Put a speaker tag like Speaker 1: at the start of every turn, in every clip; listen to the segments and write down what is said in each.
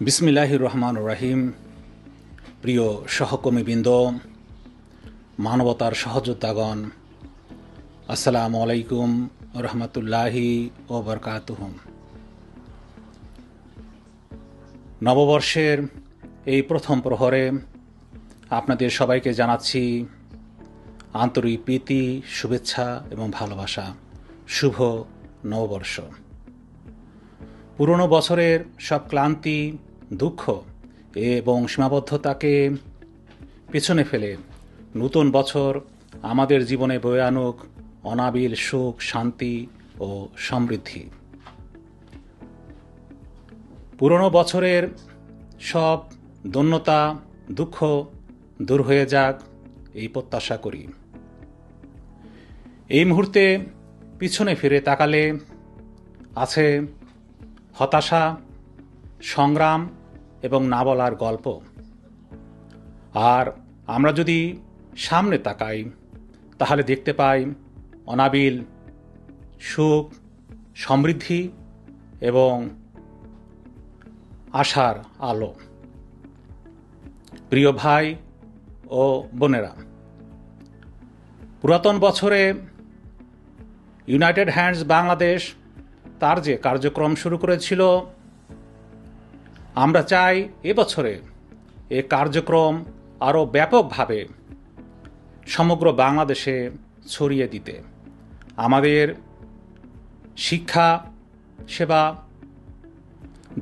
Speaker 1: বিসমিল্লাহির রহমানির রহিম। প্রিয় সহকর্মীবৃন্দ, মানবতার সহযোদ্ধাগণ, আসসালামু আলাইকুম রহমতুল্লাহি ও বরকাতুহু। নববর্ষের এই প্রথম প্রহরে আপনাদের সবাইকে জানাচ্ছি আন্তরিক প্রীতি, শুভেচ্ছা এবং ভালোবাসা। শুভ নববর্ষ। পুরনো বছরের সব ক্লান্তি, দুঃখ এবং সীমাবদ্ধতাকে পেছনে ফেলে নতুন বছর আমাদের জীবনে বয়ে আনুক অনাবিল সুখ, শান্তি ও সমৃদ্ধি। পুরনো বছরের সব দৈন্যতা, দুঃখ দূর হয়ে যাক এই প্রত্যাশা করি। এই মুহূর্তে পিছনে ফিরে তাকালে আছে হতাশা, সংগ্রাম এবং না বলার গল্প। আর আমরা যদি সামনে তাকাই তাহলে দেখতে পাই অনাবিল সুখ, সমৃদ্ধি এবং আশার আলো। প্রিয় ভাই ও বোনেরা, পুরাতন বছরে ইউনাইটেড হ্যান্ডস বাংলাদেশ তার যে কার্যক্রম শুরু করেছিল, আমরা চাই এবছরে এ কার্যক্রম আরও ব্যাপকভাবে সমগ্র বাংলাদেশে ছড়িয়ে দিতে। আমাদের শিক্ষা, সেবা,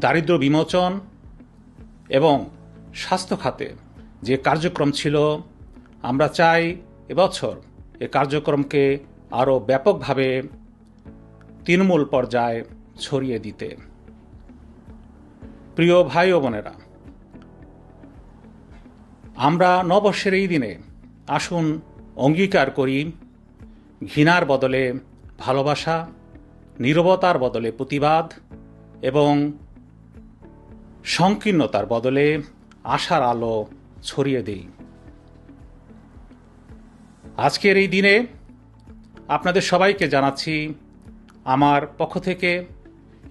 Speaker 1: দারিদ্র্য বিমোচন এবং স্বাস্থ্য খাতে যে কার্যক্রম ছিল, আমরা চাই এবছর এ কার্যক্রমকে আরও ব্যাপকভাবে তৃণমূল পর্যায়ে ছড়িয়ে দিতে। প্রিয় ভাই ও বোনেরা, আমরা নববর্ষের এই দিনে আসুন অঙ্গীকার করি ঘৃণার বদলে ভালোবাসা, নীরবতার বদলে প্রতিবাদ এবং সংকীর্ণতার বদলে আশার আলো ছড়িয়ে দেই। আজকের এই দিনে আপনাদের সবাইকে জানাচ্ছি আমার পক্ষ থেকে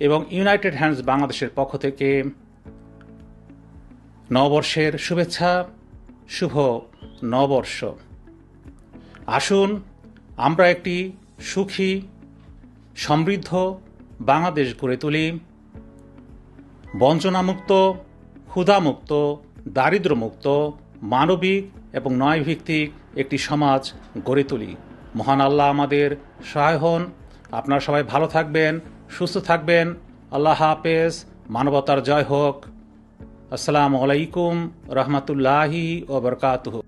Speaker 1: এবং ইউনাইটেড হ্যান্ডস বাংলাদেশের পক্ষ থেকে নববর্ষের শুভেচ্ছা। শুভ নববর্ষ। আসুন আমরা একটি সুখী, সমৃদ্ধ বাংলাদেশ গড়ে তুলি, বঞ্চনামুক্ত, ক্ষুধামুক্ত, দারিদ্র্যমুক্ত, মানবিক এবং ন্যায়ভিত্তিক একটি সমাজ গড়ে তুলি। মহান আল্লাহ আমাদের সহায় হন। আপনারা সবাই ভালো থাকবেন, সুস্থ থাকবেন। আল্লাহ হাফেজ। মানবতার জয় হোক। আসসালামু আলাইকুম রহমতুল্লাহি ওয়া বারাকাতুহু।